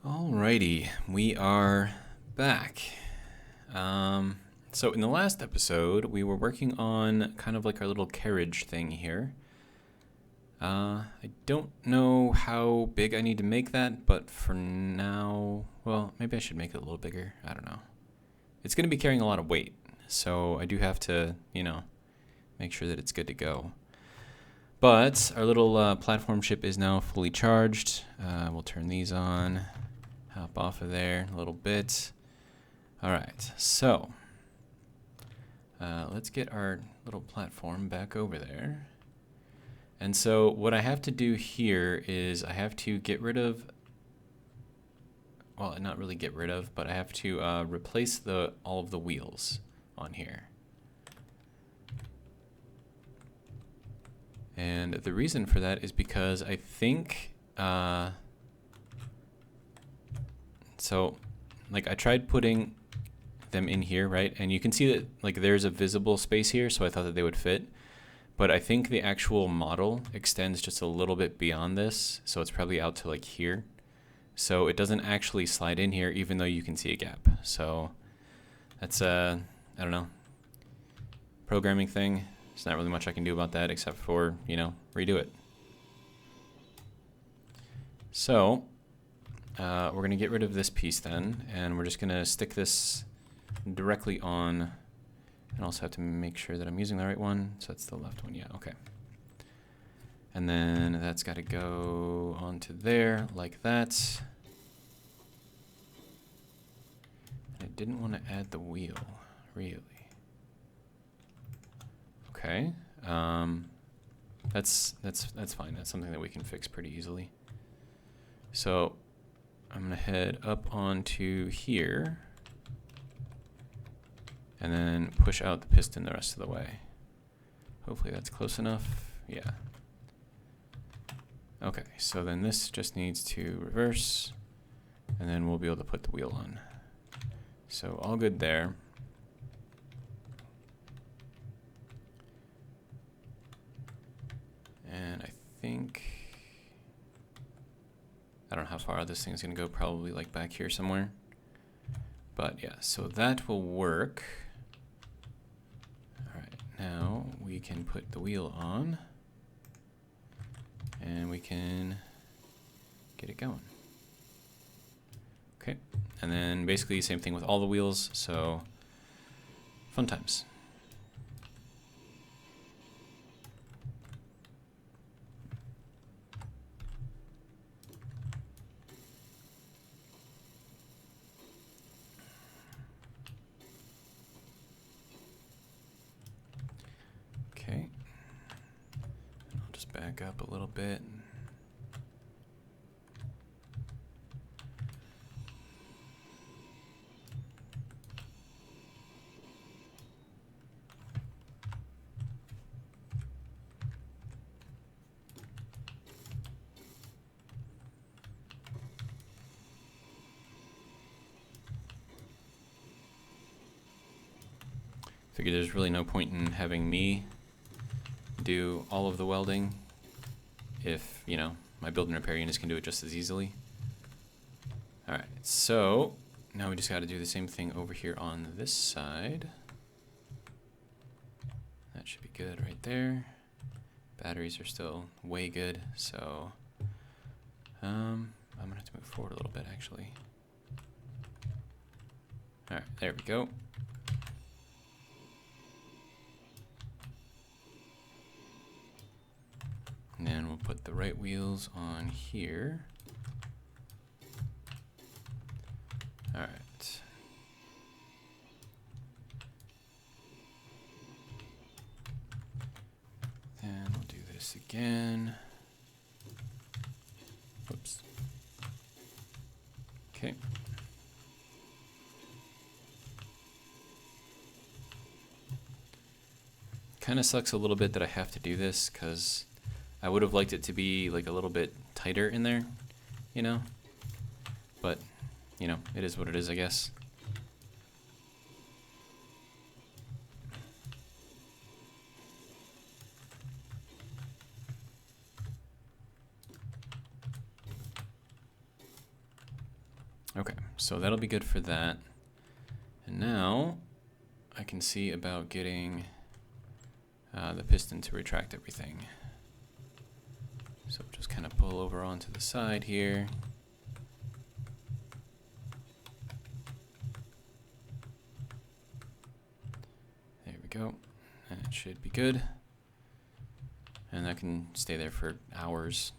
Alrighty, we are back. So in the last episode, we were working on kind of like our little carriage thing here. I don't know how big I need to make that, but for now, well, maybe I should make it a little bigger. I don't know. It's going to be carrying a lot of weight, so I do have to, make sure that it's good to go. But our little platform ship is now fully charged. We'll turn these on. Hop off of there a little bit. All right, so let's get our little platform back over there. And so what I have to do here is I have to get rid of, well, not really get rid of, but I have to replace all of the wheels on here. And the reason for that is because I think, so like I tried putting them in here, right? And you can see that like there's a visible space here, so I thought that they would fit. But I think the actual model extends just a little bit beyond this, so it's probably out to like here. So it doesn't actually slide in here, even though you can see a gap. So that's I don't know, programming thing. There's not really much I can do about that except for, redo it. So we're going to get rid of this piece then, and we're just going to stick this directly on. And also have to make sure that I'm using the right one. So that's the left one, yeah, okay. And then that's got to go onto there like that. I didn't want to add the wheel, really. Okay, that's fine. That's something that we can fix pretty easily. So I'm gonna head up onto here and then push out the piston the rest of the way. Hopefully that's close enough. Yeah. Okay, so then this just needs to reverse, and then we'll be able to put the wheel on. So all good there. And I think, I don't know how far this thing is going to go, probably like back here somewhere. But yeah, so that will work. All right, now we can put the wheel on and we can get it going. Okay, and then basically same thing with all the wheels, so fun times. Okay, I'll just back up a little bit. Figure there's really no point in having me do all of the welding if, my build and repair units can do it just as easily. Alright, so now we just got to do the same thing over here on this side. That should be good right there. Batteries are still way good, so I'm going to have to move forward a little bit actually. Alright, there we go. And then we'll put the right wheels on here. All right. Then we'll do this again. Whoops. Okay. Kind of sucks a little bit that I have to do this because I would have liked it to be like a little bit tighter in there, but, it is what it is, I guess. Okay, so that'll be good for that. And now I can see about getting the piston to retract everything. So just kind of pull over onto the side here. There we go. And it should be good. And that can stay there for hours.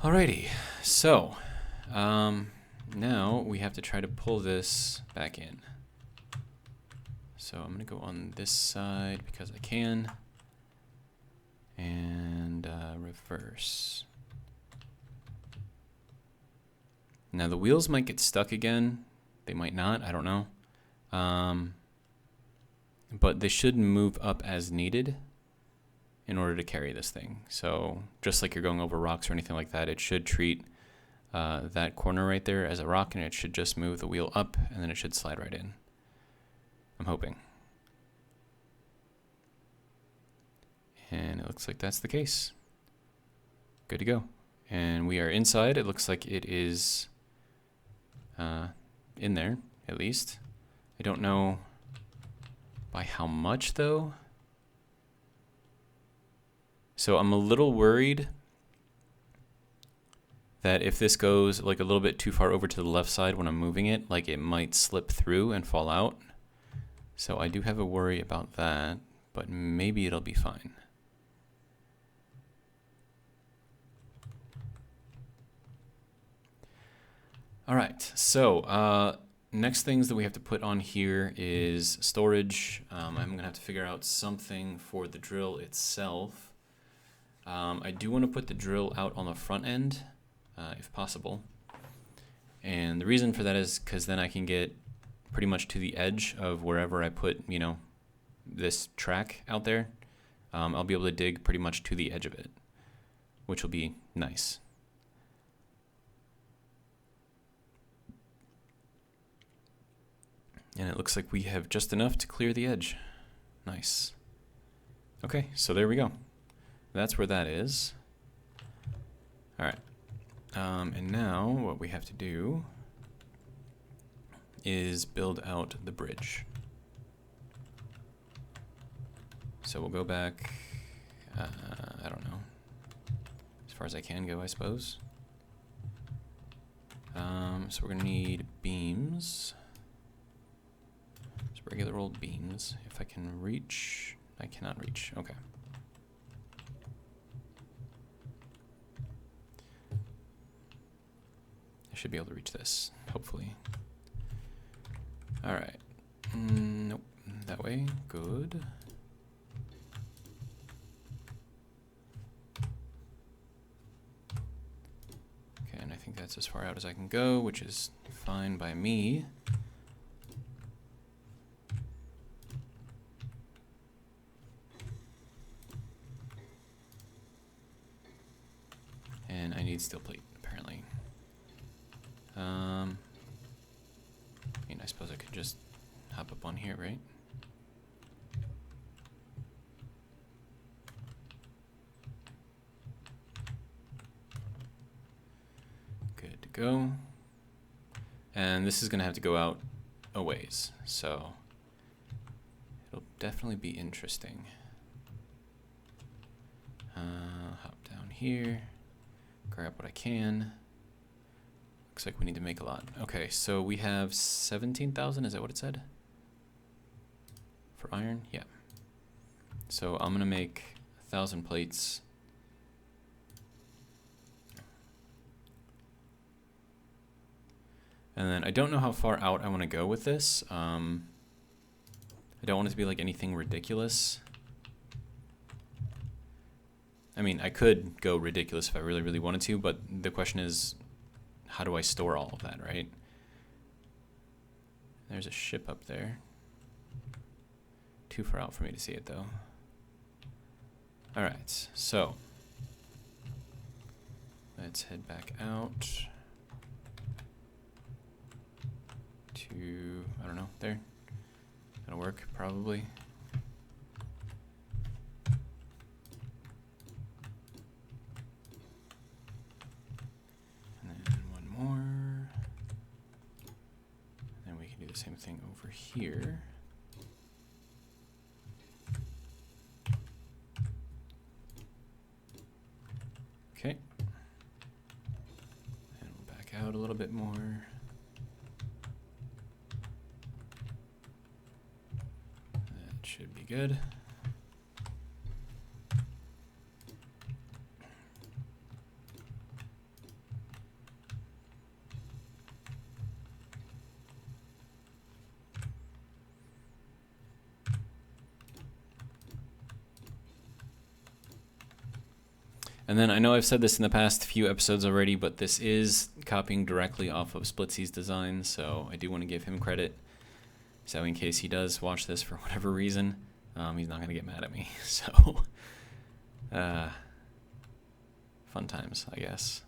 Alrighty, so now we have to try to pull this back in. So I'm gonna go on this side because I can, and reverse. Now the wheels might get stuck again. They might not, I don't know. But they should move up as needed in order to carry this thing. So just like you're going over rocks or anything like that, it should treat that corner right there as a rock, and it should just move the wheel up, and then it should slide right in. I'm hoping. And it looks like that's the case. Good to go. And we are inside. It looks like it is in there, at least. I don't know by how much, though. So I'm a little worried that if this goes like a little bit too far over to the left side when I'm moving it, like it might slip through and fall out. So I do have a worry about that, but maybe it'll be fine. All right, so next things that we have to put on here is storage. I'm gonna have to figure out something for the drill itself. I do want to put the drill out on the front end, if possible. And the reason for that is because then I can get pretty much to the edge of wherever I put, you know, this track out there. I'll be able to dig pretty much to the edge of it, which will be nice. And it looks like we have just enough to clear the edge. Nice. Okay, so there we go. That's where that is. All right. And now what we have to do is build out the bridge. So we'll go back, I don't know, as far as I can go, I suppose. So we're gonna need beams. Just regular old beams. If I can reach, I cannot reach, okay. I should be able to reach this, hopefully. All right, nope, that way, good. Okay, and I think that's as far out as I can go, which is fine by me. And I need steel plate, apparently. I mean, I suppose I could just hop up on here, right? Good to go. And this is gonna have to go out a ways, so it'll definitely be interesting. Hop down here, grab what I can. Looks like we need to make a lot. Okay, so we have 17,000, is that what it said? For iron? Yeah. So I'm gonna make 1,000 plates. And then I don't know how far out I want to go with this. I don't want it to be like anything ridiculous. I mean, I could go ridiculous if I really, really wanted to, but the question is, how do I store all of that, right? There's a ship up there. Too far out for me to see it, though. All right, so let's head back out to, I don't know, there. That'll work, probably. more. And we can do the same thing over here. Okay. And we'll back out a little bit more. That should be good. And then I know I've said this in the past few episodes already, but this is copying directly off of Splitsy's design, so I do want to give him credit. So in case he does watch this for whatever reason, he's not going to get mad at me. So, fun times, I guess.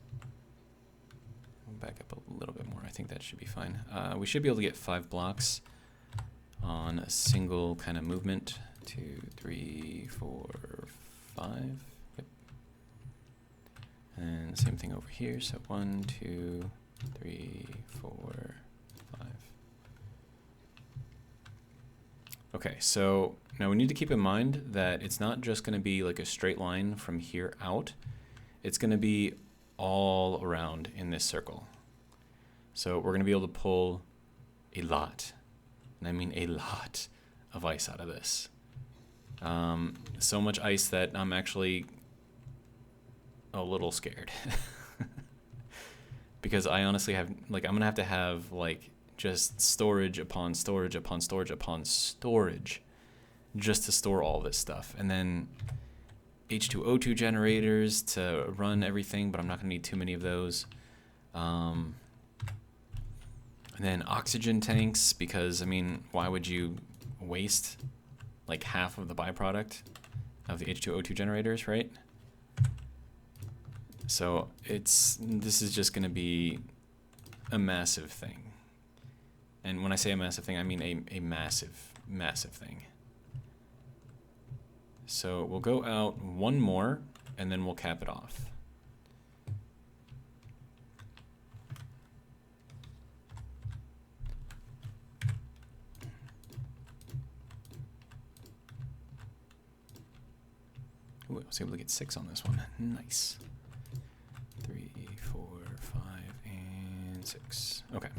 We'll back up a little bit more. I think that should be fine. We should be able to get 5 blocks on a single kind of movement. 2, 3, 4, 5. Yep. And same thing over here. So 1, 2, 3, 4, 5. Okay, so now we need to keep in mind that it's not just going to be like a straight line from here out. It's going to be all around in this circle. So we're going to be able to pull a lot, and I mean a lot, of ice out of this. So much ice that I'm actually a little scared. Because I honestly have, like, I'm going to have like just storage upon storage upon storage upon storage just to store all this stuff. And then H2O2 generators to run everything, but I'm not going to need too many of those. And then oxygen tanks, because, I mean, why would you waste like half of the byproduct of the H2O2 generators, right? So this is just going to be a massive thing. And when I say a massive thing, I mean a massive, massive thing. So we'll go out one more, and then we'll cap it off. Ooh, I was able to get 6 on this one. Nice. 3, 4, 5, and 6. Okay.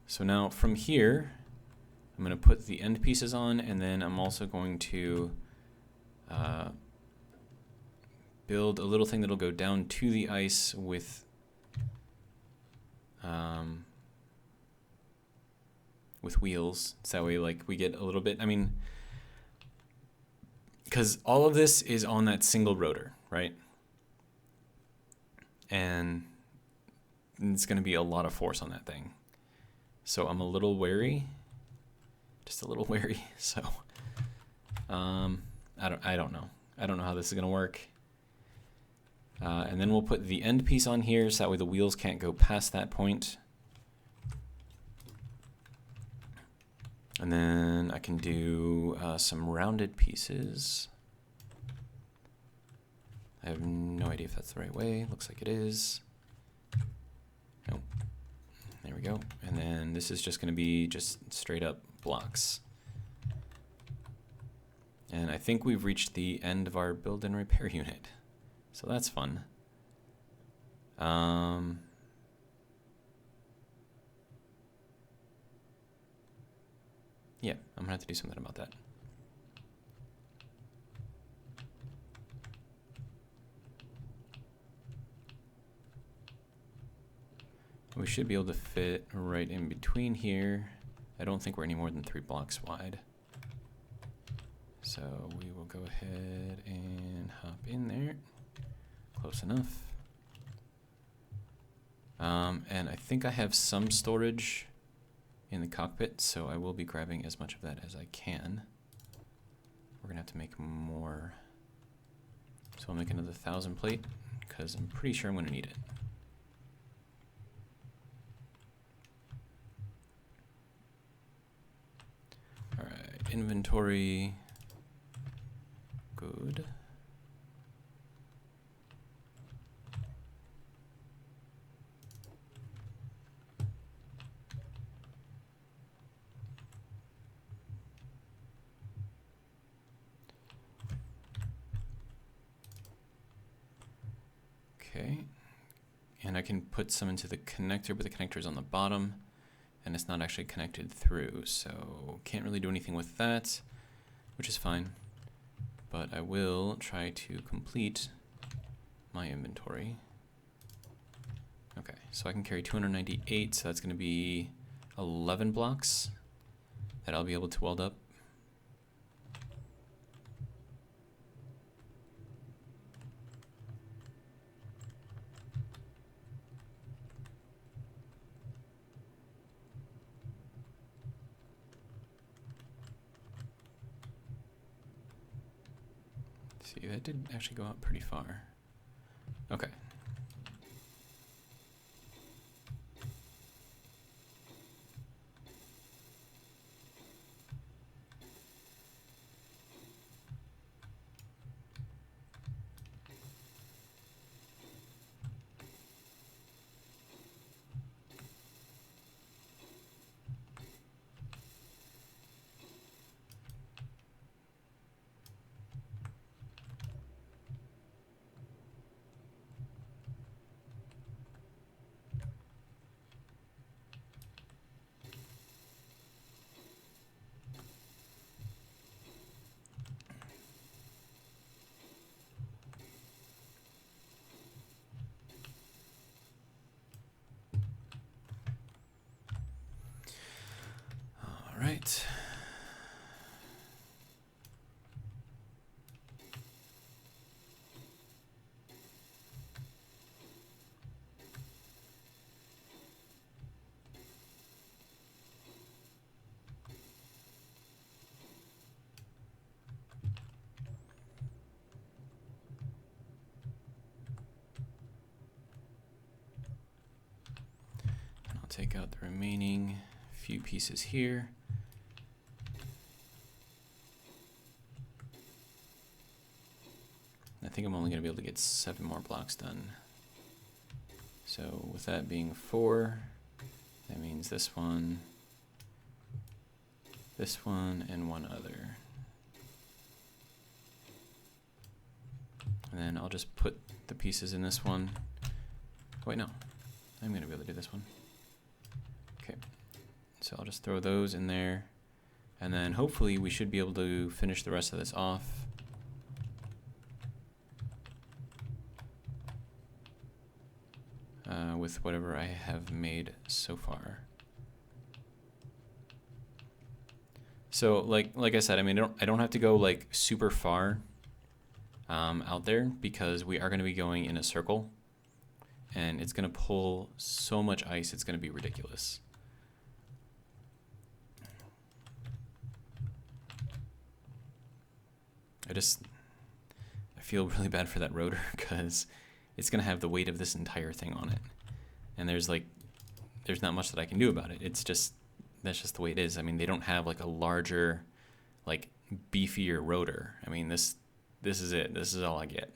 So now from here, I'm going to put the end pieces on, and then I'm also going to build a little thing that'll go down to the ice with wheels. So that way, like, we get a little bit, I mean, because all of this is on that single rotor, right? And it's going to be a lot of force on that thing. So I'm a little wary, just a little wary. So I don't know. I don't know how this is going to work. And then we'll put the end piece on here, so that way the wheels can't go past that point. And then I can do some rounded pieces. I have no idea if that's the right way. Looks like it is. Nope. There we go. And then this is just going to be just straight up blocks. And I think we've reached the end of our build and repair unit. So that's fun. Yeah, I'm gonna have to do something about that. We should be able to fit right in between here. I don't think we're any more than 3 blocks wide. So we will go ahead and hop in there. Close enough. And I think I have some storage in the cockpit, so I will be grabbing as much of that as I can. We're gonna have to make more. So I'll make another 1,000 plate, because I'm pretty sure I'm gonna need it. Alright, inventory. Good. Okay. And I can put some into the connector, but the connector is on the bottom, and it's not actually connected through, so can't really do anything with that, which is fine. But I will try to complete my inventory. Okay, so I can carry 298, so that's going to be 11 blocks that I'll be able to weld up. See, that did actually go out pretty far. Okay. Right. And I'll take out the remaining few pieces here. I think I'm only going to be able to get 7 more blocks done. So with that being 4, that means this one, and one other. And then I'll just put the pieces in this one. Wait, no. I'm going to be able to do this one. Okay. So I'll just throw those in there. And then hopefully we should be able to finish the rest of this off. With whatever I have made so far. So like I said, I mean, I don't have to go like super far out there, because we are going to be going in a circle, and it's going to pull so much ice, it's going to be ridiculous. I feel really bad for that rotor, because it's going to have the weight of this entire thing on it. And there's not much that I can do about it. That's just the way it is. I mean, they don't have like a larger, like beefier rotor. I mean, this is it. This is all I get.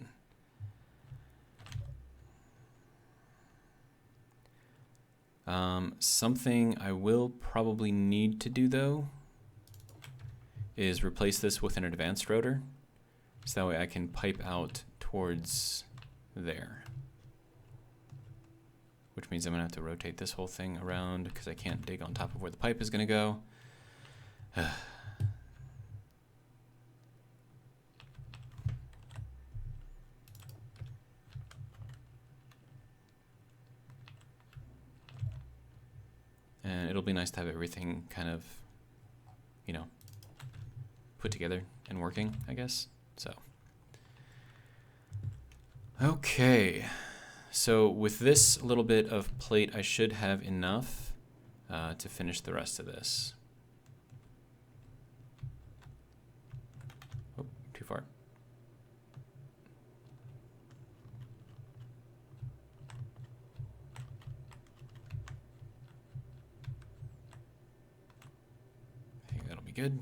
Something I will probably need to do though is replace this with an advanced rotor, so that way I can pipe out towards there. Which means I'm going to have to rotate this whole thing around, because I can't dig on top of where the pipe is going to go. And it'll be nice to have everything kind of, you know, put together and working, I guess. So, okay. So with this little bit of plate, I should have enough to finish the rest of this. Oh, too far. I think that'll be good.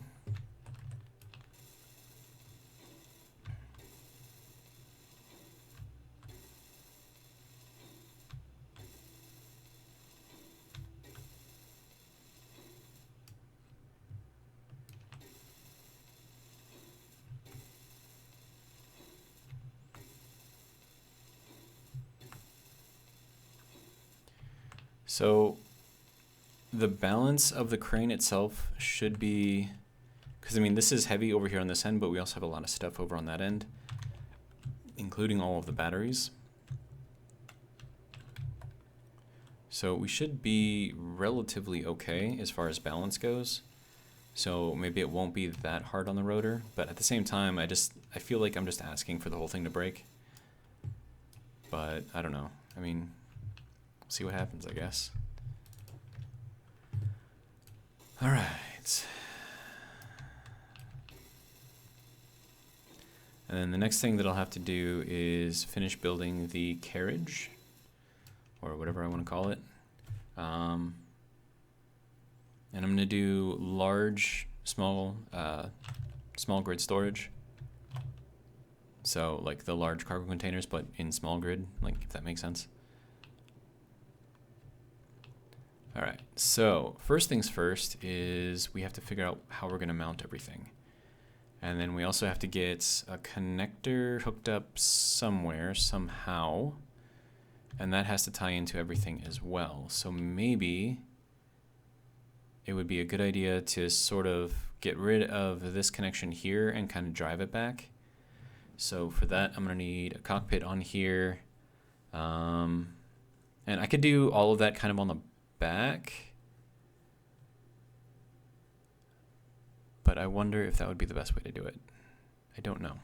So the balance of the crane itself should be, because I mean this is heavy over here on this end, but we also have a lot of stuff over on that end, including all of the batteries. So we should be relatively okay as far as balance goes. So maybe it won't be that hard on the rotor, but at the same time, I feel like I'm just asking for the whole thing to break. But I don't know. I mean, we'll see what happens, I guess. All right. And then the next thing that I'll have to do is finish building the carriage, or whatever I want to call it. And I'm going to do large, small grid storage. So like the large cargo containers, but in small grid, like if that makes sense. All right, so first things first is we have to figure out how we're going to mount everything. And then we also have to get a connector hooked up somewhere, somehow. And that has to tie into everything as well. So maybe it would be a good idea to sort of get rid of this connection here and kind of drive it back. So for that, I'm going to need a cockpit on here. And I could do all of that kind of on the back. But I wonder if that would be the best way to do it. I don't know.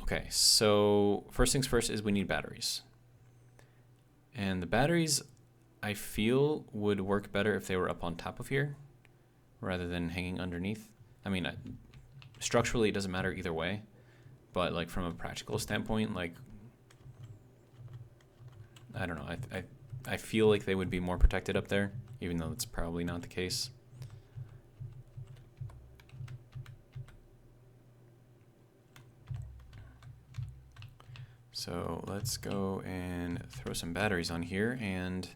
Okay, so first things first is we need batteries. And the batteries, I feel, would work better if they were up on top of here rather than hanging underneath. I mean, structurally it doesn't matter either way, but like from a practical standpoint, like, I don't know, I feel like they would be more protected up there, even though that's probably not the case. So let's go and throw some batteries on here, and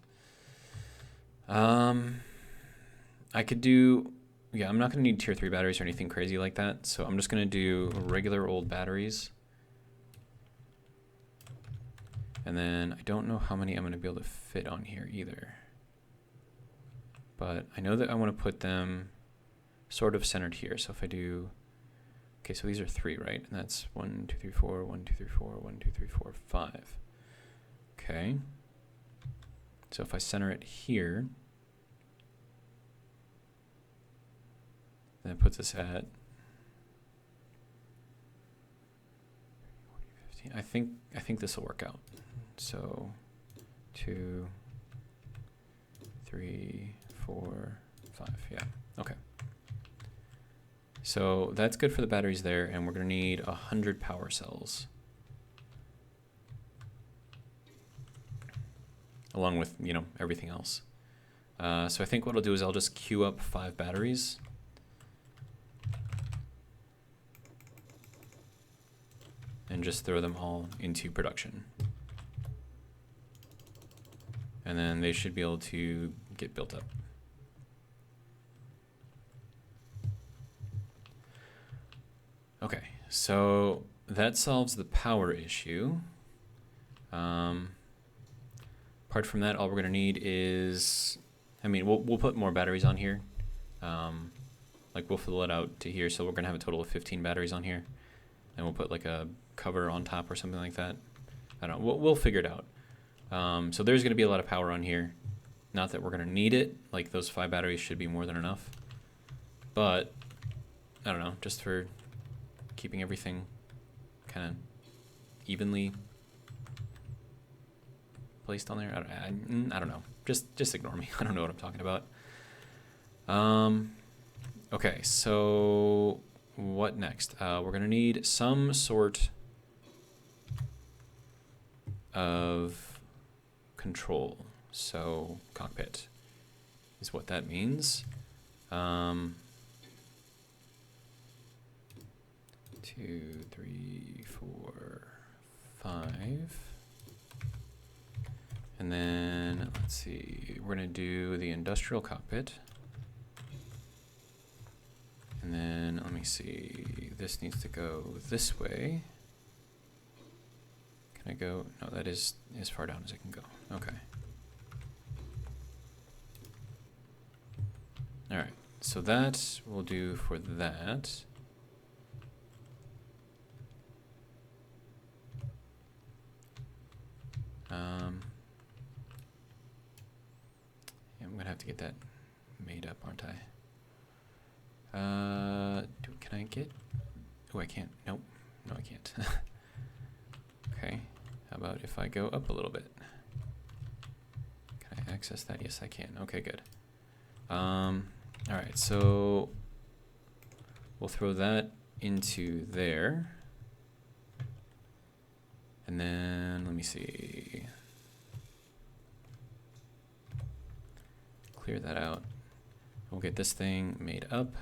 I could do, yeah, I'm not going to need tier 3 batteries or anything crazy like that, so I'm just going to do regular old batteries. And then I don't know how many I'm going to be able to fit on here either. But I know that I want to put them sort of centered here. So if I do, okay, so these are 3, right? And that's 1, 2, 3, 4, 1, 2, 3, 4, 1, 2, 3, 4, 5. Okay. So if I center it here, then it puts us at, I think this will work out. So 2, 3, 4, 5, yeah, okay. So that's good for the batteries there, and we're gonna need 100 power cells. Along with, you know, everything else. So I think what I'll do is I'll just queue up 5 batteries. And just throw them all into production. And then they should be able to get built up. Okay, so that solves the power issue. Apart from that, all we're gonna need is, I mean, we'll put more batteries on here. Like we'll fill it out to here, so we're gonna have a total of 15 batteries on here. And we'll put like a cover on top or something like that. I don't know, we'll figure it out. So there's gonna be a lot of power on here. Not that we're gonna need it, like those 5 batteries should be more than enough. But, I don't know, just for keeping everything kind of evenly placed on there. I don't know, just ignore me. I don't know what I'm talking about. Okay, so what next? We're gonna need some sort of control. So cockpit is what that means. 2, 3, 4, 5. And then let's see, we're gonna do the industrial cockpit. And then let me see, this needs to go this way. Can I go? No, that is as far down as I can go. Okay. so that will do for that. Yeah, I'm gonna have to get that made up, aren't I? Can I get? Oh, I can't. Nope. No, I can't. Okay. How about if I go up a little bit? Can I access that? Yes, I can. Okay, good. All right, so we'll throw that into there. And then, let me see. Clear that out. We'll get this thing made up.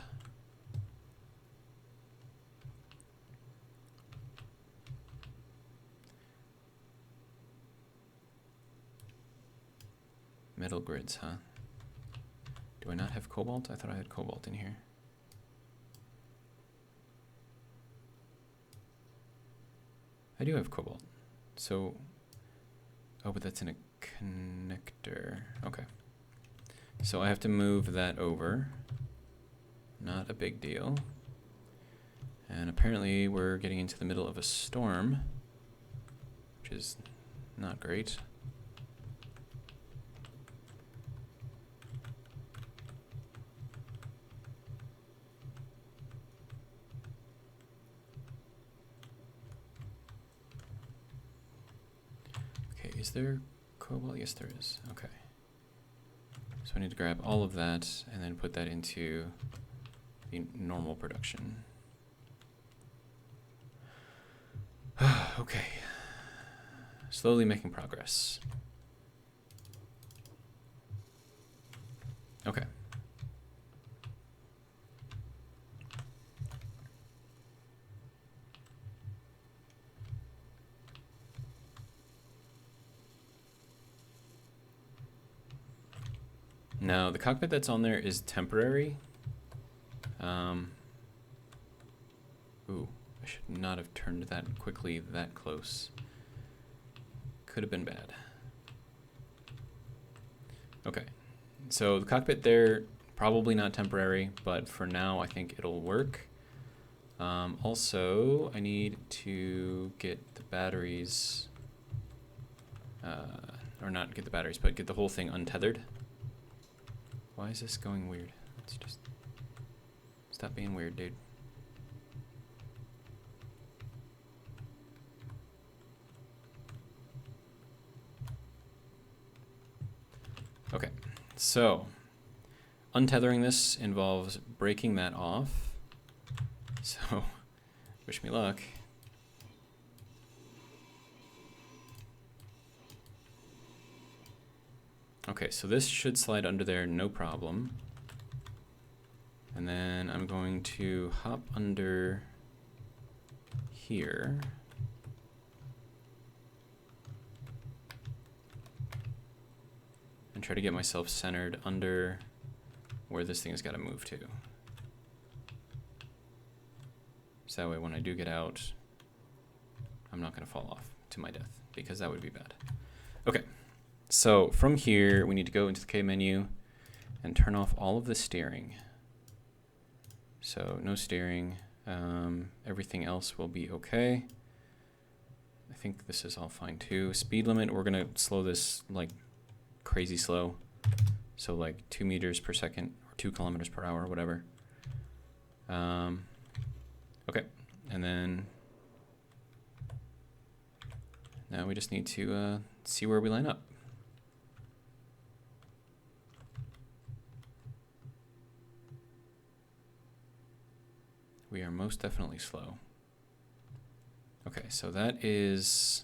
Metal grids, huh? Do I not have cobalt? I thought I had cobalt in here. I do have cobalt. So, oh, but that's in a connector. Okay. So I have to move that over. Not a big deal. And apparently we're getting into the middle of a storm, which is not great. Okay, is there cobalt? Yes, there is. Okay. So I need to grab all of that and then put that into the normal production. Okay. Slowly making progress. Okay. Now, the cockpit that's on there is temporary. Ooh, I should not have turned that quickly that close. Could have been bad. Okay, so the cockpit there, probably not temporary, but for now I think it'll work. Also, I need to get the batteries, or not get the batteries, but get the whole thing untethered. Why is this going weird? Let's just stop being weird, dude. Okay, so untethering this involves breaking that off. So, wish me luck. Okay, so this should slide under there, no problem. And then I'm going to hop under here. And try to get myself centered under where this thing has got to move to. So that way when I do get out, I'm not going to fall off to my death, because that would be bad. Okay, so from here, we need to go into the K menu and turn off all of the steering. So no steering, everything else will be okay. I think this is all fine too. Speed limit, we're going to slow this like crazy slow. So like 2 meters per second or 2 kilometers per hour or whatever. Okay, and then now we just need to see where we line up. We are most definitely slow. Okay, so that is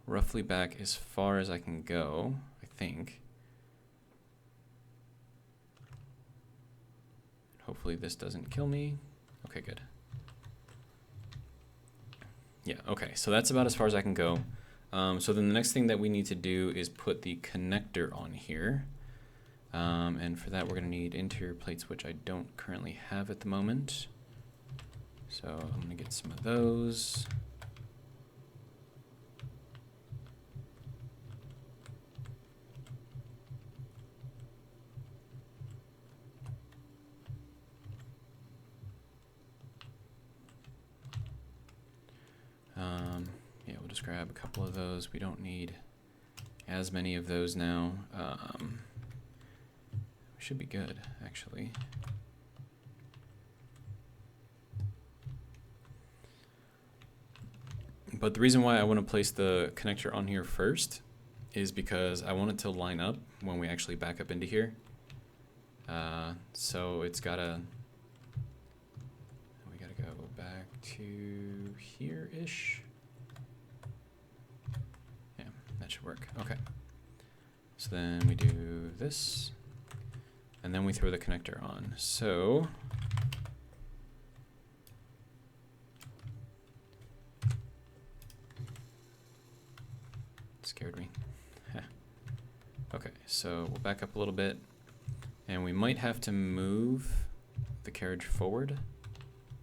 roughly back as far as I can go, I think. Hopefully this doesn't kill me. Okay, good. Yeah, okay, so that's about as far as I can go. So then the next thing that we need to do is put the connector on here. And for that we're going to need interior plates, which I don't currently have at the moment. So I'm going to get some of those. just grab a couple of those. We don't need as many of those now. We should be good, actually. But the reason why I want to place the connector on here first is because I want it to line up when we actually back up into here. So it's gotta, we gotta go back to here-ish. Yeah, that should work. Okay. So then we do this, and then we throw the connector on. So scared me. Okay, so we'll back up a little bit, and we might have to move the carriage forward,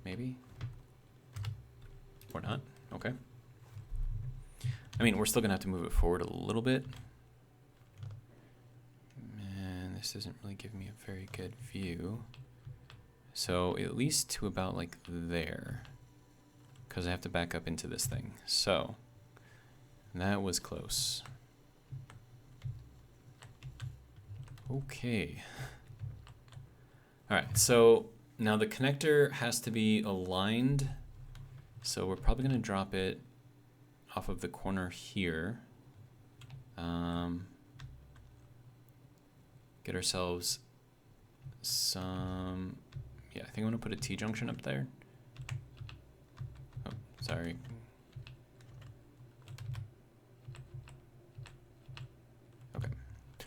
maybe, or not. Okay. I mean, we're still gonna have to move it forward a little bit. Man, this doesn't really give me a very good view. So at least to about like there, because I have to back up into this thing. So that was close. Okay. All right, so now the connector has to be aligned. So we're probably gonna drop it off of the corner here. Get ourselves some, yeah, I think I'm gonna put a T-junction up there. Oh, sorry. Okay.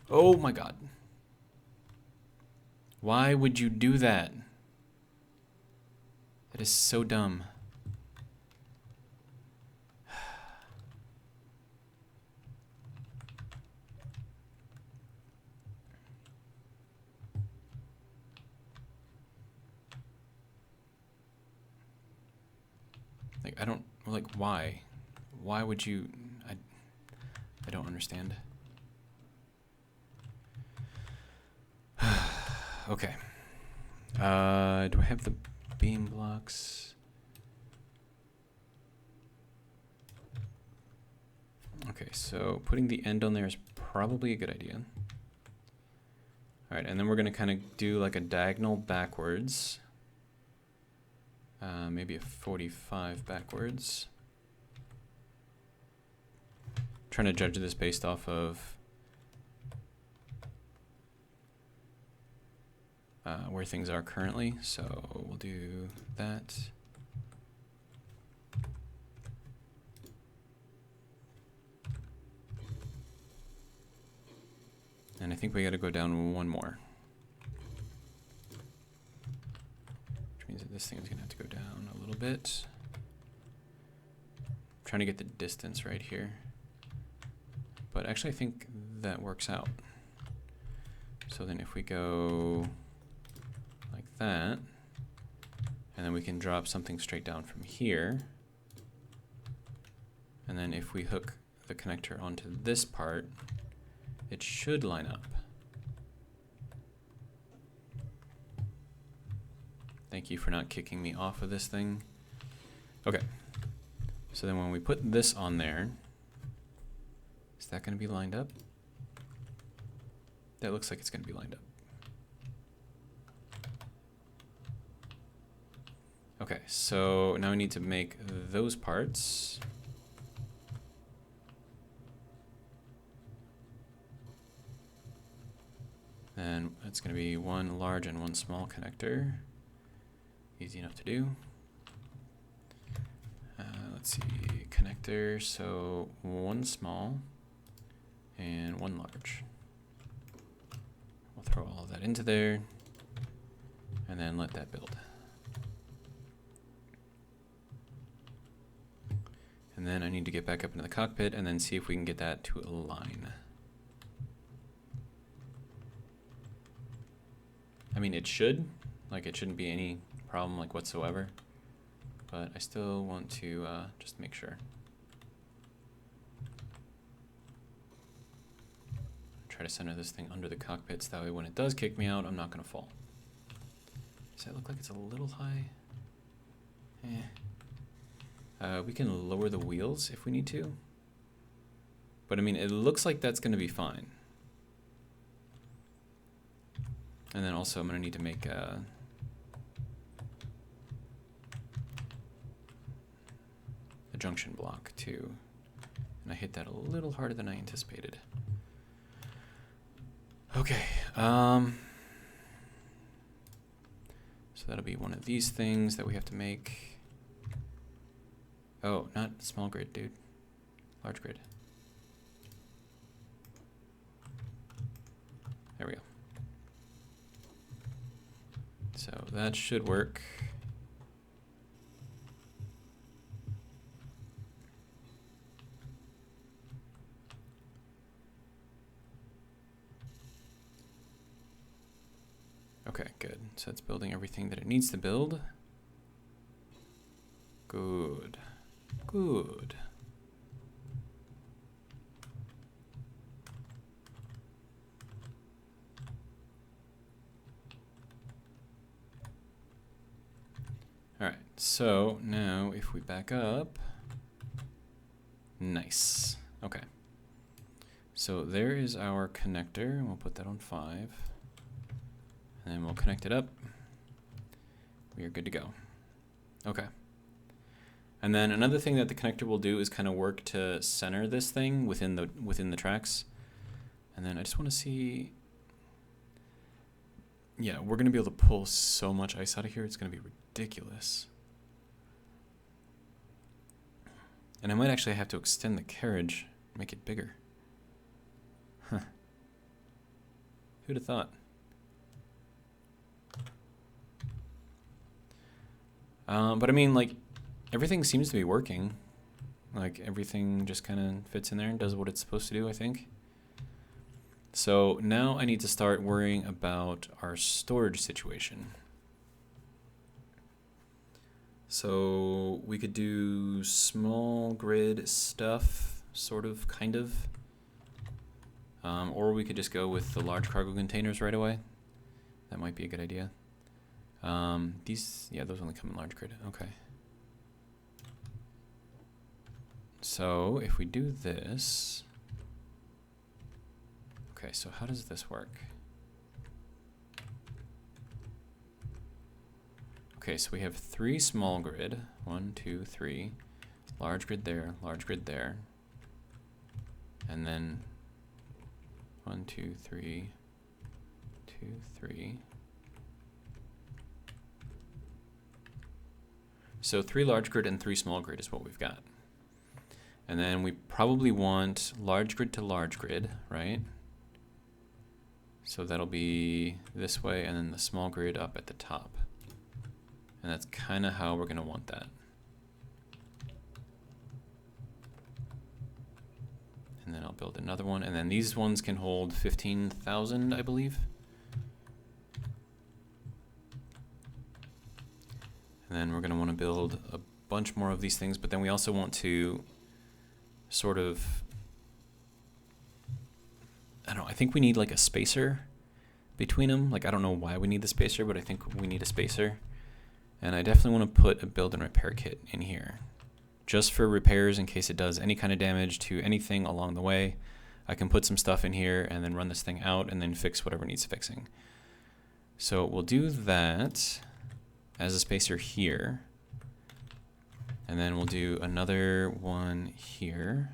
Oh my God. Why would you do that? That is so dumb. Like, I don't, like, why? Why would you, I don't understand. Okay. Do I have the beam blocks? Okay, so putting the end on there is probably a good idea. All right, and then we're gonna kind of do like a diagonal backwards. Maybe a 45 backwards. Trying to judge this based off of where things are currently, so we'll do that. And I think we got to go down one more, which means that this thing is going to have to go down a little bit. I'm trying to get the distance right here, but actually I think that works out. So then if we go like that, and then we can drop something straight down from here, and then if we hook the connector onto this part, it should line up. Thank you for not kicking me off of this thing. Okay, so then when we put this on there, is that going to be lined up? That looks like it's going to be lined up. Okay, so now we need to make those parts. And that's going to be one large and one small connector. Easy enough to do. Let's see, connector, so one small and one large. We'll throw all of that into there and then let that build. And then I need to get back up into the cockpit and then see if we can get that to align. I mean, it should, like it shouldn't be any problem like whatsoever, but I still want to just make sure. Try to center this thing under the cockpit so that way when it does kick me out, I'm not gonna fall. Does that look like it's a little high? Eh. We can lower the wheels if we need to. But I mean, it looks like that's going to be fine. And then also I'm going to need to make a junction block too. And I hit that a little harder than I anticipated. Okay. So that'll be one of these things that we have to make. Oh, not small grid, dude. Large grid. There we go. So that should work. Okay, good. So it's building everything that it needs to build. Good. Good. All right, so now if we back up, nice. Okay. So there is our connector, and we'll put that on 5. And then we'll connect it up. We are good to go. Okay. And then another thing that the connector will do is kind of work to center this thing within the tracks. And then I just want to see. Yeah, we're going to be able to pull so much ice out of here. It's going to be ridiculous. And I might actually have to extend the carriage, make it bigger. Huh. Who'd have thought? But I mean, like, everything seems to be working. Like, everything just kind of fits in there and does what it's supposed to do, I think. So now I need to start worrying about our storage situation. So we could do small grid stuff, sort of, kind of. Or we could just go with the large cargo containers right away. That might be a good idea. Yeah, those only come in large grid. Okay. So if we do this, okay, so how does this work? Okay, so we have 3 small grid. 1, 2, 3. Large grid there, large grid there. And then 1, 2, 3, 2, 3. So 3 large grid and 3 small grid is what we've got. And then we probably want large grid to large grid, right? So that'll be this way, and then the small grid up at the top. And that's kind of how we're going to want that. And then I'll build another one. And then these ones can hold 15,000, I believe. And then we're going to want to build a bunch more of these things, but then we also want to sort of, I don't know, I think we need like a spacer between them. Like, I don't know why we need the spacer, but I think we need a spacer. And I definitely want to put a build and repair kit in here, just for repairs in case it does any kind of damage to anything along the way. I can put some stuff in here and then run this thing out and then fix whatever needs fixing. So we'll do that as a spacer here. And then we'll do another one here.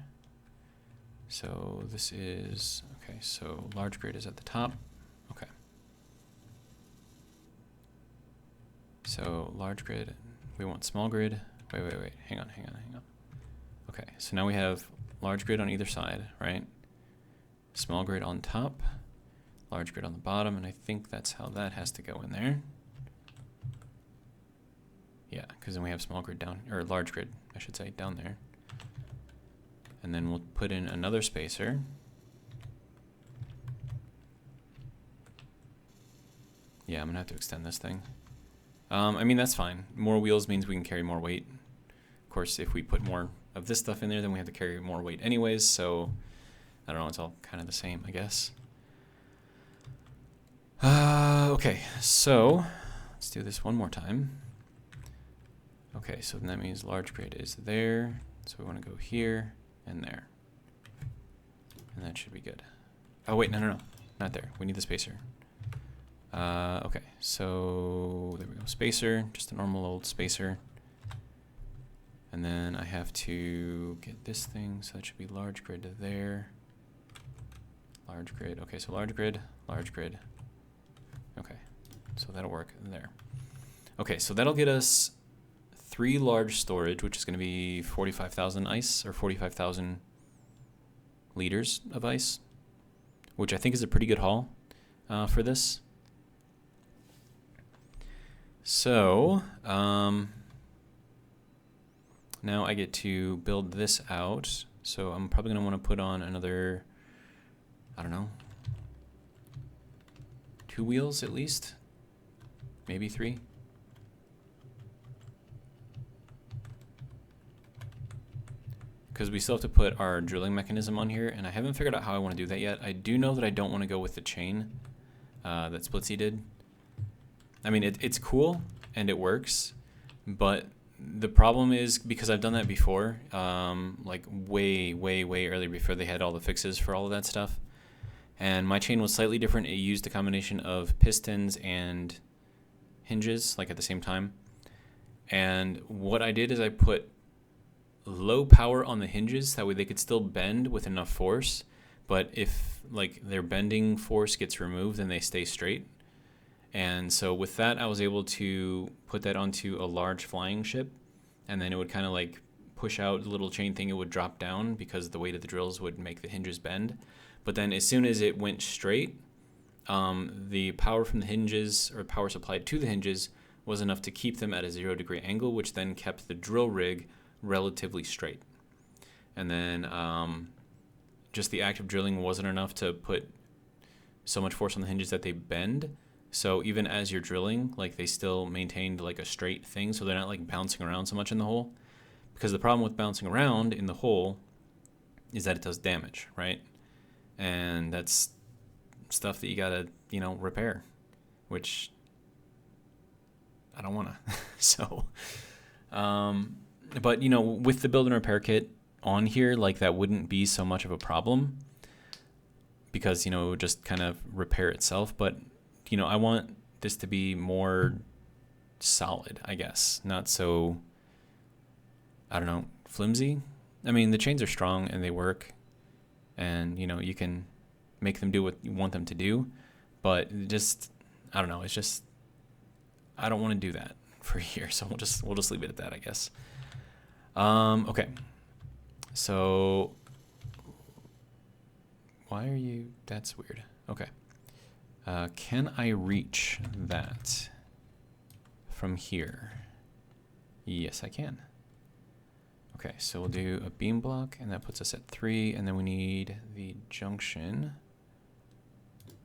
So this is, okay, so large grid is at the top. Okay. So large grid, we want small grid. Wait, hang on. Okay, so now we have large grid on either side, right? Small grid on top, large grid on the bottom, and I think that's how that has to go in there. Yeah, because then we have small grid down, or large grid, I should say, down there. And then we'll put in another spacer. Yeah, I'm gonna have to extend this thing. I mean, that's fine. More wheels means we can carry more weight. Of course, if we put more of this stuff in there, then we have to carry more weight anyways, so I don't know, it's all kind of the same, I guess. Okay, so let's do this one more time. Okay, so then that means large grid is there. So we want to go here and there. And that should be good. Oh wait, no, not there. We need the spacer. Okay, so there we go. Spacer, just a normal old spacer. And then I have to get this thing, so that should be large grid to there. Large grid, okay, so large grid. Okay, so that'll work there. Okay, so that'll get us 3 large storage, which is going to be 45,000 ice, or 45,000 liters of ice, which I think is a pretty good haul for this. So, now I get to build this out. So I'm probably going to want to put on another, I don't know, 2 wheels at least, maybe 3. Because we still have to put our drilling mechanism on here, and I haven't figured out how I want to do that yet. I do know that I don't want to go with the chain that Splitsy did. I mean, it's cool and it works, but the problem is, because I've done that before, like way earlier, before they had all the fixes for all of that stuff, and my chain was slightly different. It used a combination of pistons and hinges, like at the same time. And what I did is I put low power on the hinges, that way they could still bend with enough force, but if like their bending force gets removed, then they stay straight. And so with that, I was able to put that onto a large flying ship, and then it would kind of like push out the little chain thing. It would drop down because the weight of the drills would make the hinges bend. But then as soon as it went straight, the power from the hinges, or power supplied to the hinges, was enough to keep them at a 0-degree angle, which then kept the drill rig relatively straight. And then just the act of drilling wasn't enough to put so much force on the hinges that they bend. So even as you're drilling, like they still maintained like a straight thing, so they're not like bouncing around so much in the hole. Because the problem with bouncing around in the hole is that it does damage, right? And that's stuff that you gotta, you know, repair, which I don't wanna. So, but you know, with the build and repair kit on here, like that wouldn't be so much of a problem, because, you know, it would just kind of repair itself. But you know, I want this to be more solid, I guess, not so, I don't know, flimsy. I mean, the chains are strong and they work, and you know, you can make them do what you want them to do, but just, I don't know, it's just, I don't want to do that for here, so we'll just leave it at that, I guess. Okay, so why are you, that's weird. Okay. Can I reach that from here? Yes, I can. Okay, so we'll do a beam block, and that puts us at 3, and then we need the junction,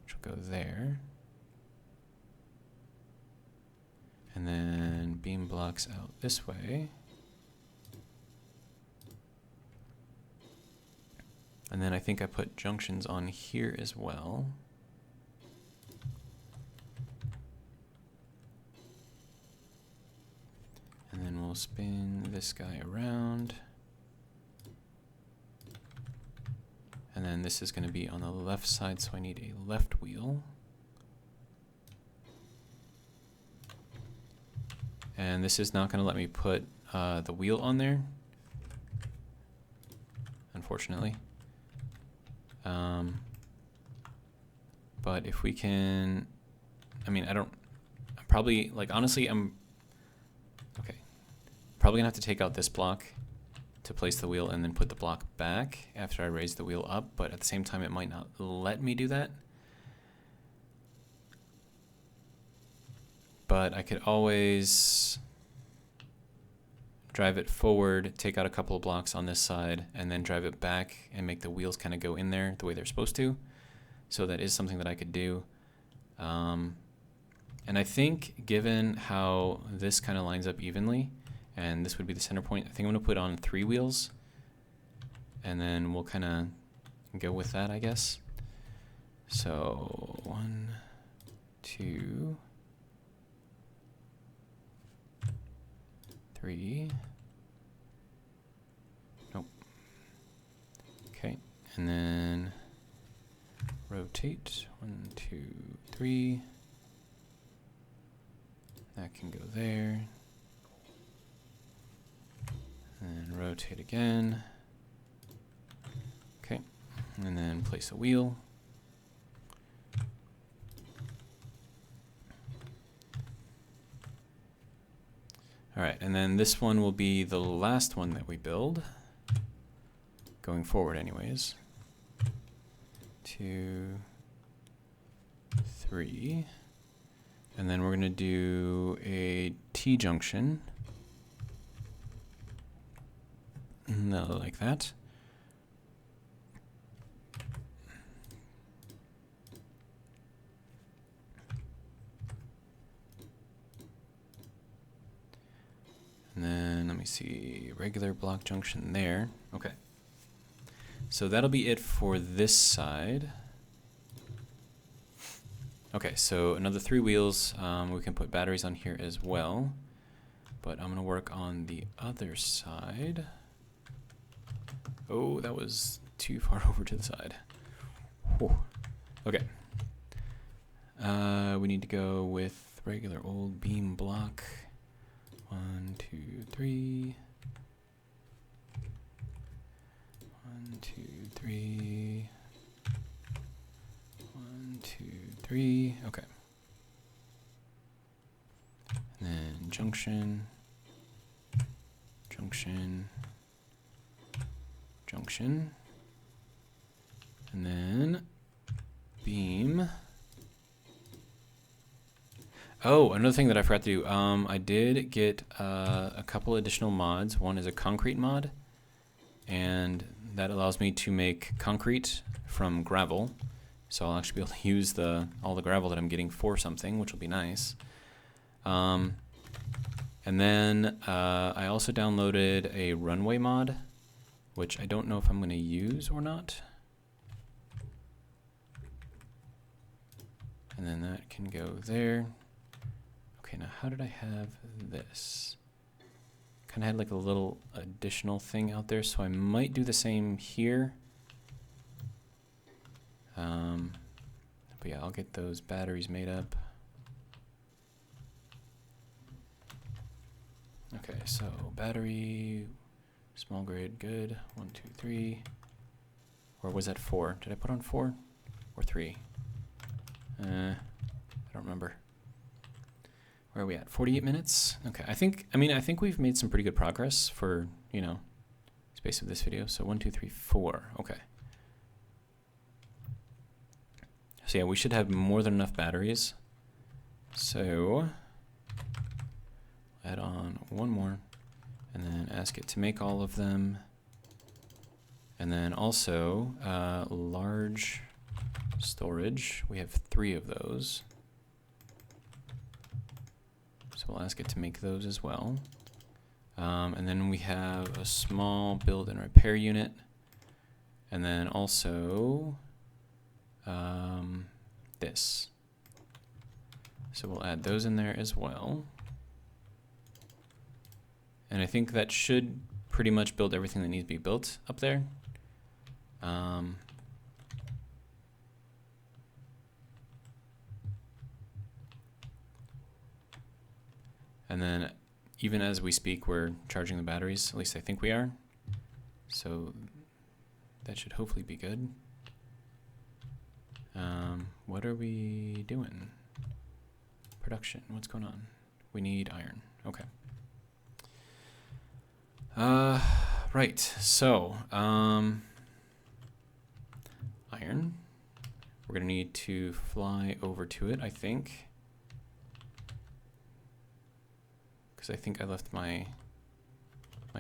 which will go there. And then beam blocks out this way. And then I think I put junctions on here as well. And then we'll spin this guy around. And then this is going to be on the left side, so I need a left wheel. And this is not going to let me put the wheel on there, unfortunately. But if we can, I mean, probably, like, honestly, okay. Probably gonna have to take out this block to place the wheel and then put the block back after I raise the wheel up, but at the same time it might not let me do that. But I could always drive it forward, take out a couple of blocks on this side, and then drive it back and make the wheels kind of go in there the way they're supposed to. So that is something that I could do. And I think, given how this kind of lines up evenly, and this would be the center point, I think I'm going to put on 3 wheels, and then we'll kind of go with that, I guess. So 1, 2, 3. Nope. Okay, and then rotate. 1, 2, 3. That can go there. And then rotate again. Okay, and then place a wheel. All right, and then this one will be the last one that we build, going forward anyways. 2, 3, and then we're going to do a T-junction. No, like that. And then let me see, regular block junction there. Okay. So that'll be it for this side. Okay, so another 3 wheels. We can put batteries on here as well. But I'm going to work on the other side. Oh, that was too far over to the side. Whew. Okay. We need to go with regular old beam block. 1, 2, 3. 1, 2, 3. 1, 2, 3. Okay. And then junction. Junction. Junction. And then beam. Oh, another thing that I forgot to do. I did get a couple additional mods. One is a concrete mod, and that allows me to make concrete from gravel. So I'll actually be able to use all the gravel that I'm getting for something, which will be nice. And then I also downloaded a runway mod, which I don't know if I'm going to use or not. And then that can go there. Okay, now how did I have this? Kind of had like a little additional thing out there, so I might do the same here. But yeah, I'll get those batteries made up. Okay, so battery, small grid, good. 1, 2, 3. Or was that 4? Did I put on 4 or 3? I don't remember. Where are we at? 48 minutes? Okay, I think we've made some pretty good progress for, you know, space of this video. So 1, 2, 3, 4. Okay. So yeah, we should have more than enough batteries. So add on 1 more and then ask it to make all of them. And then also large storage. We have 3 of those. So we'll ask it to make those as well. And then we have a small build and repair unit. And then also this. So we'll add those in there as well. And I think that should pretty much build everything that needs to be built up there. And then even as we speak, we're charging the batteries. At least I think we are. So that should hopefully be good. What are we doing? Production. What's going on? We need iron. Okay. Right. So, iron. We're going to need to fly over to it, I think. Because I think I left my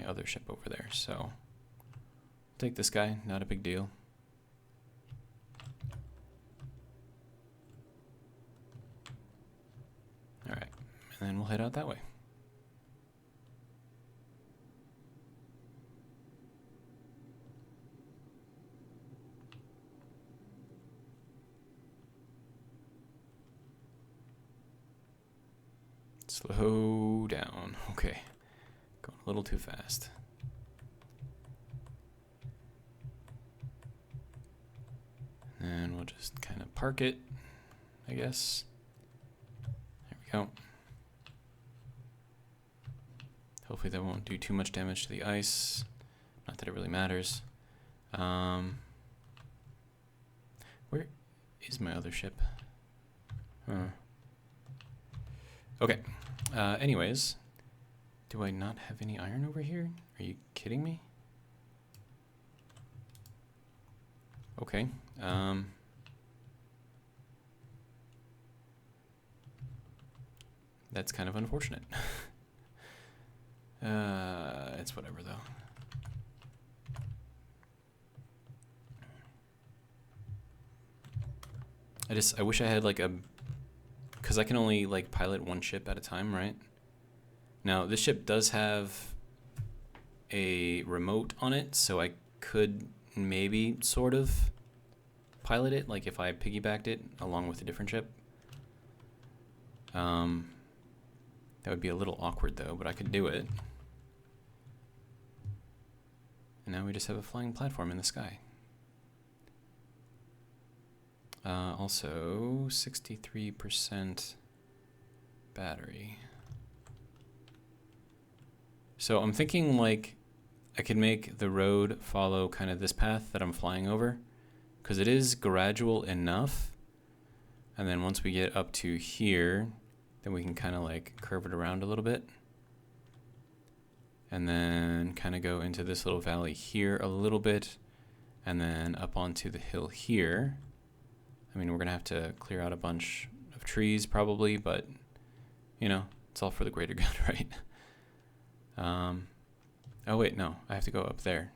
other ship over there. So, take this guy. Not a big deal. All right. And then we'll head out that way. Slow down. Okay. little too fast. And we'll just kind of park it, I guess. There we go. Hopefully that won't do too much damage to the ice. Not that it really matters. Where is my other ship? Okay. Anyways, do I not have any iron over here? Are you kidding me? Okay. That's kind of unfortunate. It's whatever though. I wish I had like because I can only like pilot one ship at a time, right? Now this ship does have a remote on it, so I could maybe sort of pilot it, like if I piggybacked it along with a different ship. That would be a little awkward though, but I could do it. And now we just have a flying platform in the sky. Also, 63% battery. So I'm thinking like I could make the road follow kind of this path that I'm flying over, because it is gradual enough. And then once we get up to here, then we can kind of like curve it around a little bit. And then kind of go into this little valley here a little bit, and then up onto the hill here. I mean, we're gonna have to clear out a bunch of trees probably, but you know, it's all for the greater good, right? Oh wait, no, I have to go up there.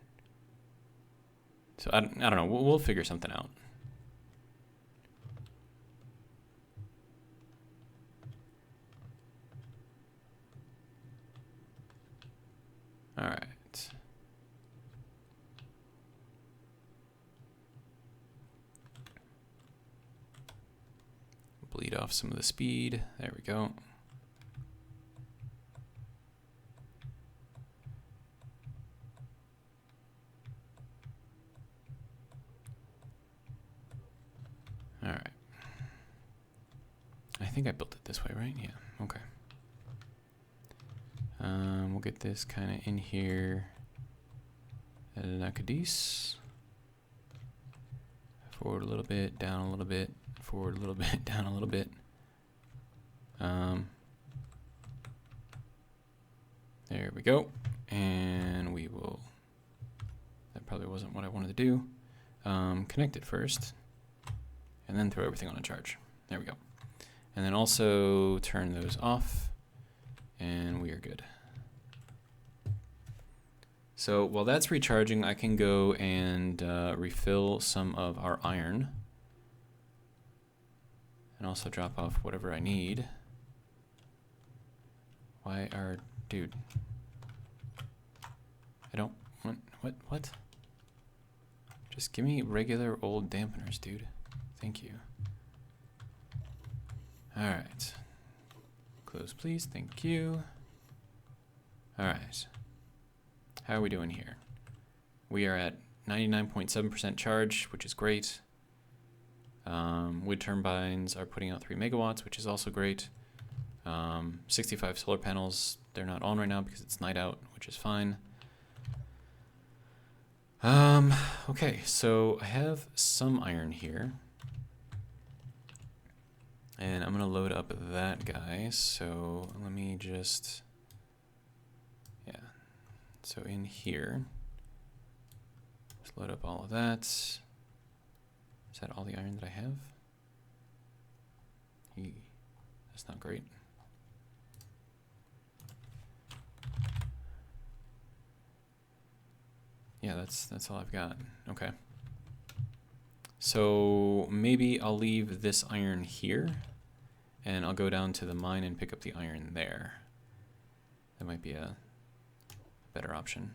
So I don't know, we'll figure something out. All right. Bleed off some of the speed. There we go. All right. I think I built it this way, right? Yeah, okay. We'll get this kind of in here. Like a dece. Forward a little bit, down a little bit, forward a little bit, down a little bit. There we go. And we will, that probably wasn't what I wanted to do. Connect it first, and then throw everything on a charge. There we go. And then also turn those off, and we are good. So while that's recharging, I can go and refill some of our iron. And also drop off whatever I need. Why are, dude? I don't want, what? Just give me regular old dampeners, dude. Thank you. All right. Close, please. Thank you. All right. How are we doing here? We are at 99.7% charge, which is great. Wind turbines are putting out 3 megawatts, which is also great. 65 solar panels, they're not on right now because it's night out, which is fine. Okay, so I have some iron here. And I'm gonna load up that guy, so let me just, yeah. So in here, just load up all of that. Is that all the iron that I have? That's not great. Yeah, that's all I've got. Okay. So maybe I'll leave this iron here, and I'll go down to the mine and pick up the iron there. That might be a better option.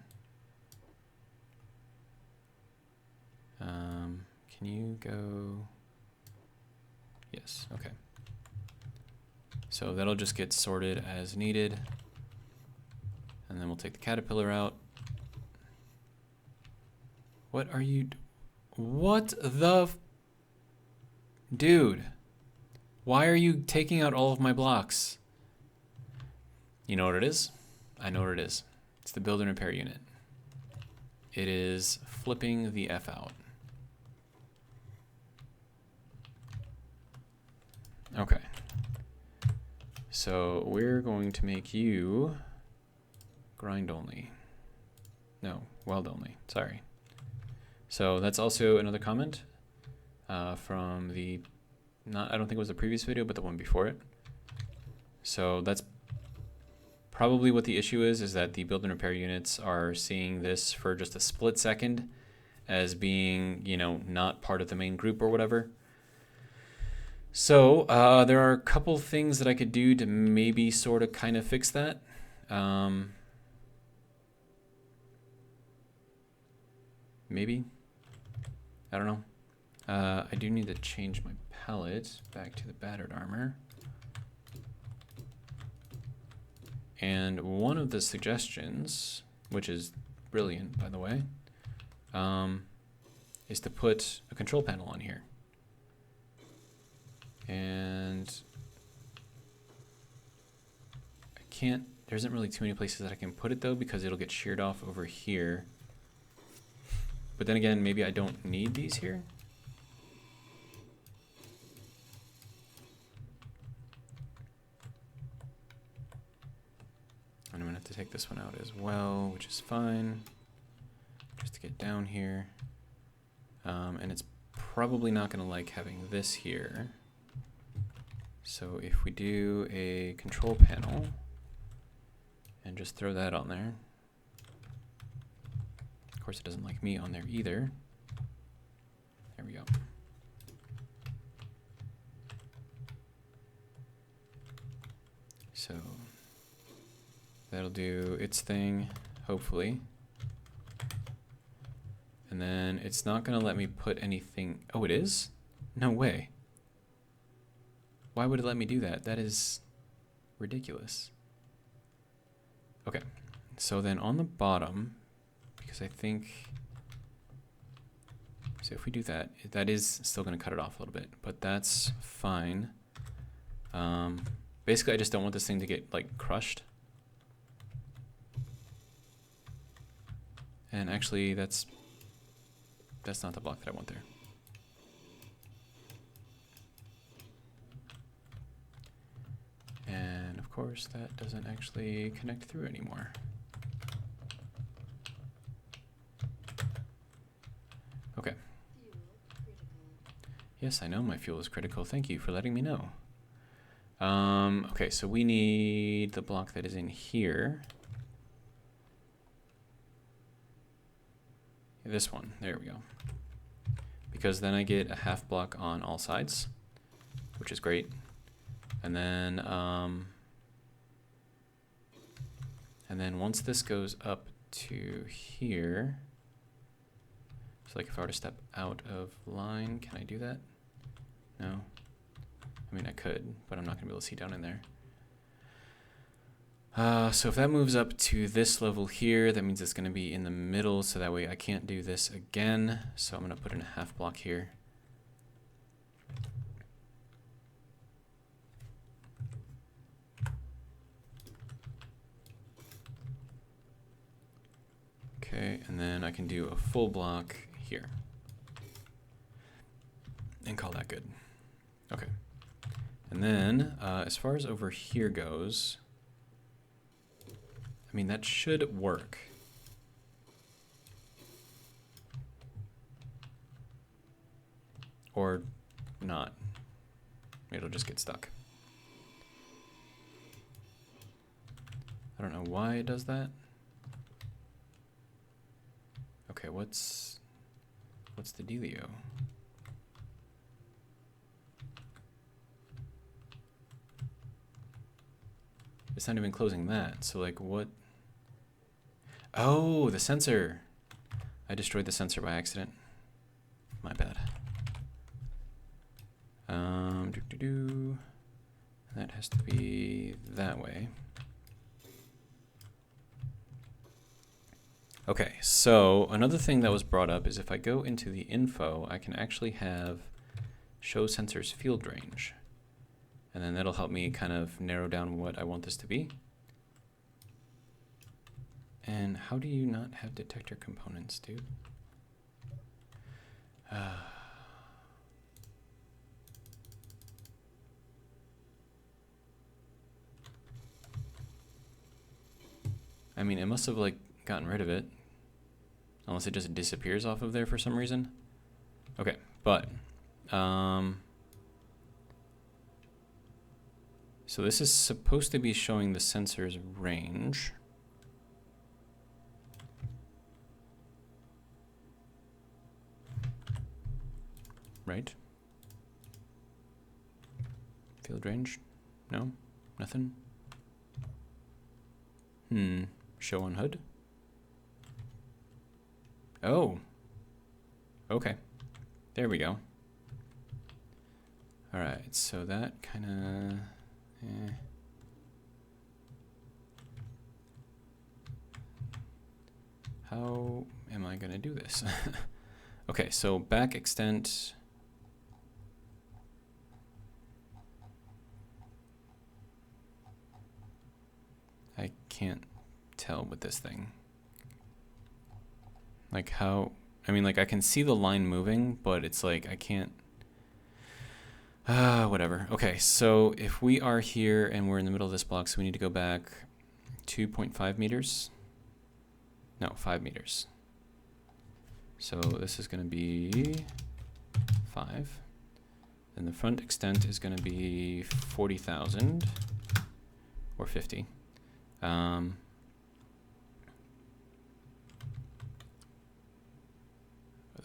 Can you go? Yes, okay. So that'll just get sorted as needed. And then we'll take the caterpillar out. What are you... What the... Dude. Why are you taking out all of my blocks? You know what it is? I know what it is. It's the build and repair unit. It is flipping the F out. Okay. So we're going to make you grind only. No, weld only. Sorry. So that's also another comment from the, I don't think it was the previous video, but the one before it. So that's probably what the issue is that the build and repair units are seeing this for just a split second as being, you know, not part of the main group or whatever. So there are a couple things that I could do to maybe sort of kind of fix that. Maybe. I don't know. I do need to change my palette back to the battered armor. And one of the suggestions, which is brilliant, by the way, is to put a control panel on here. And I can't, there isn't really too many places that I can put it though, because it'll get sheared off over here. But then again, maybe I don't need these here. And I'm gonna have to take this one out as well, which is fine. Just to get down here. And it's probably not gonna like having this here. So if we do a control panel and just throw that on there. Of course it doesn't like me on there either. There we go. So that'll do its thing, hopefully. And then it's not gonna let me put anything, oh it is? No way. Why would it let me do that? That is ridiculous. Okay, so then on the bottom, because I think, so if we do that, that is still gonna cut it off a little bit, but that's fine. Basically I just don't want this thing to get like crushed. And actually that's not the block that I want there. And of course that doesn't actually connect through anymore. Okay. Yes, I know my fuel is critical. Thank you for letting me know. Okay, so we need the block that is in here. This one, there we go. Because then I get a half block on all sides, which is great. And then once this goes up to here, so like if I were to step out of line, can I do that? No. I mean I could, but I'm not gonna be able to see down in there. So if that moves up to this level here, that means it's gonna be in the middle, so that way I can't do this again. So I'm gonna put in a half block here. Okay, and then I can do a full block here. And call that good. Okay. And then, as far as over here goes, I mean, that should work. Or not. It'll just get stuck. I don't know why it does that. Okay, what's the dealio? It's not even closing that, so like what? Oh, the sensor. I destroyed the sensor by accident. My bad. That has to be that way. Okay, so another thing that was brought up is if I go into the info, I can actually have show sensors field range. And then that'll help me kind of narrow down what I want this to be. And how do you not have detector components, dude? I mean, it must have like gotten rid of it. Unless it just disappears off of there for some reason. Okay, but so this is supposed to be showing the sensor's range. Right? Field range? No? Nothing? Show on HUD? Oh. Okay. There we go. Alright, so that kind of... How am I going to do this? Okay, so back extent... I can't tell with this thing. Like how, I mean, like I can see the line moving, but it's like I can't, whatever. Okay, so if we are here and we're in the middle of this block, so we need to go back 2.5 meters. No, 5 meters. So this is going to be 5. Then the front extent is going to be 40,000 or 50.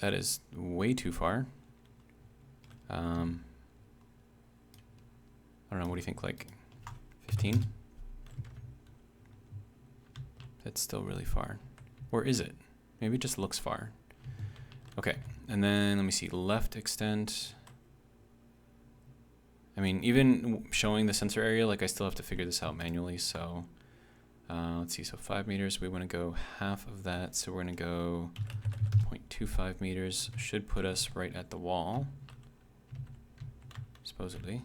That is way too far. I don't know, what do you think, like 15? That's still really far. Or is it? Maybe it just looks far. Okay, and then let me see, left extent. I mean, even showing the sensor area, like I still have to figure this out manually, so let's see, so 5 meters, we want to go half of that, so we're going to go 0.25 meters, should put us right at the wall, supposedly.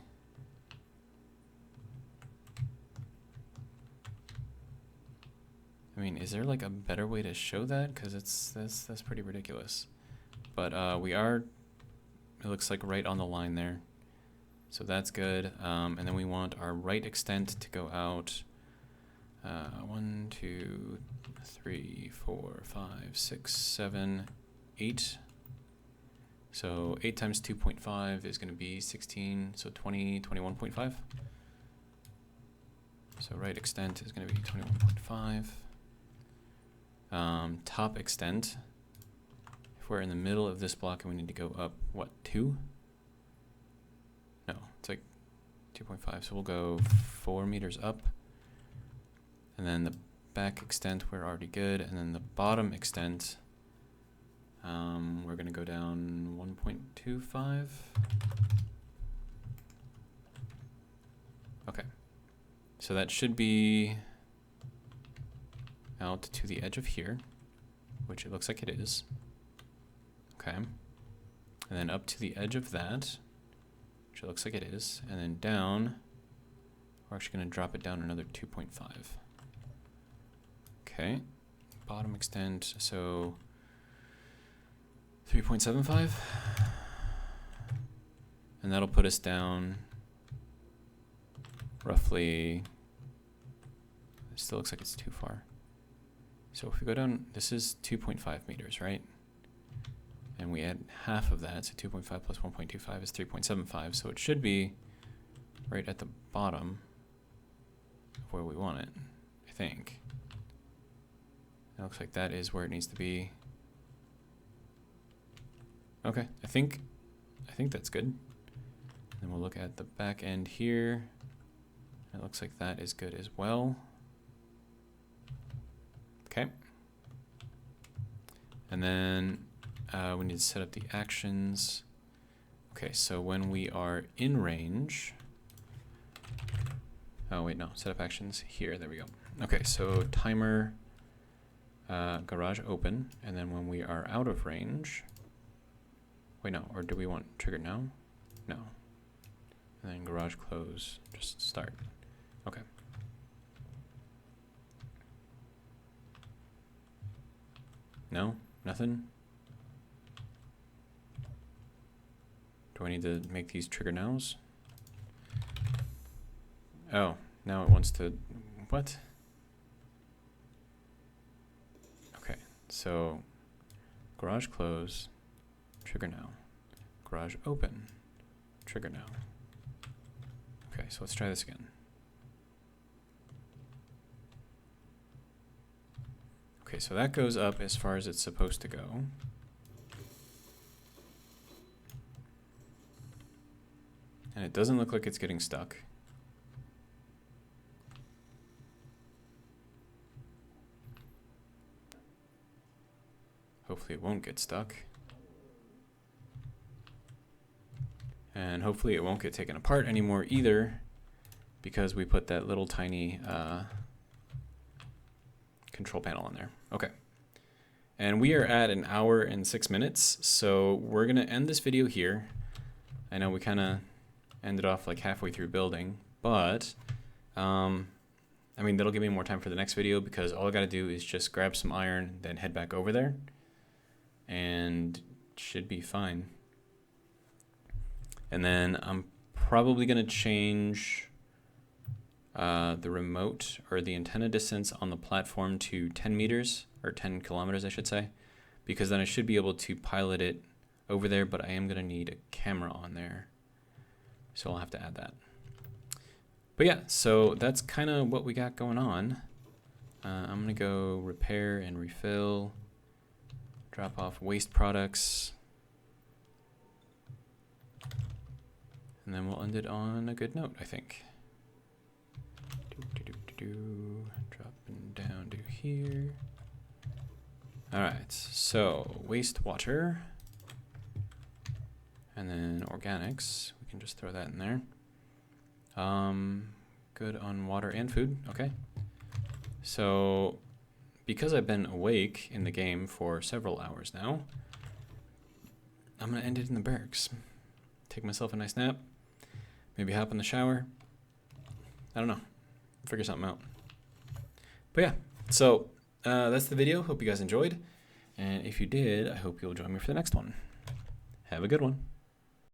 I mean, is there like a better way to show that? Because that's pretty ridiculous. But we are, it looks like right on the line there. So that's good. And then we want our right extent to go out 1, 2, 3, 4, 5, 6, 7, 8. So 8 times 2.5 is going to be 16, so 20, 21.5. So right extent is going to be 21.5. Top extent, if we're in the middle of this block and we need to go up, what, 2? No, it's like 2.5, so we'll go 4 meters up. And then the back extent, we're already good. And then the bottom extent, we're going to go down 1.25. Okay. So that should be out to the edge of here, which it looks like it is. Okay. And then up to the edge of that, which it looks like it is. And then down, we're actually going to drop it down another 2.5. Okay. Bottom extent, so 3.75. And that'll put us down roughly, it still looks like it's too far. So if we go down, this is 2.5 meters, right? And we add half of that, so 2.5 plus 1.25 is 3.75, so it should be right at the bottom of where we want it, I think. It looks like that is where it needs to be. Okay, I think that's good. Then we'll look at the back end here. It looks like that is good as well. Okay. And then we need to set up the actions. Okay, so when we are in range, oh wait, no, set up actions here, there we go. Okay, so timer, garage open, and then when we are out of range, wait, no, or do we want trigger now? No. And then garage close, just start. Okay. No? Nothing? Do I need to make these trigger nows? Oh, now it wants to, what? Okay, so garage close, trigger now. Garage open, trigger now. Okay, so let's try this again. Okay, so that goes up as far as it's supposed to go. And it doesn't look like it's getting stuck. Hopefully it won't get stuck. And hopefully it won't get taken apart anymore either, because we put that little tiny control panel on there. Okay. And we are at 1 hour and 6 minutes, so we're gonna end this video here. I know we kind of ended off like halfway through building, but I mean, that'll give me more time for the next video, because all I gotta do is just grab some iron, then head back over there, and should be fine. And then I'm probably gonna change the remote or the antenna distance on the platform to 10 meters, or 10 kilometers I should say, because then I should be able to pilot it over there, but I am gonna need a camera on there, so I'll have to add that. But yeah, so that's kind of what we got going on. I'm gonna go repair and refill, drop off waste products, and then we'll end it on a good note, I think. Dropping down to here. All right, so wastewater, and then organics. We can just throw that in there. Good on water and food. Okay. So because I've been awake in the game for several hours now, I'm gonna end it in the barracks. Take myself a nice nap. Maybe hop in the shower. I don't know. Figure something out. But yeah, so that's the video. Hope you guys enjoyed. And if you did, I hope you'll join me for the next one. Have a good one.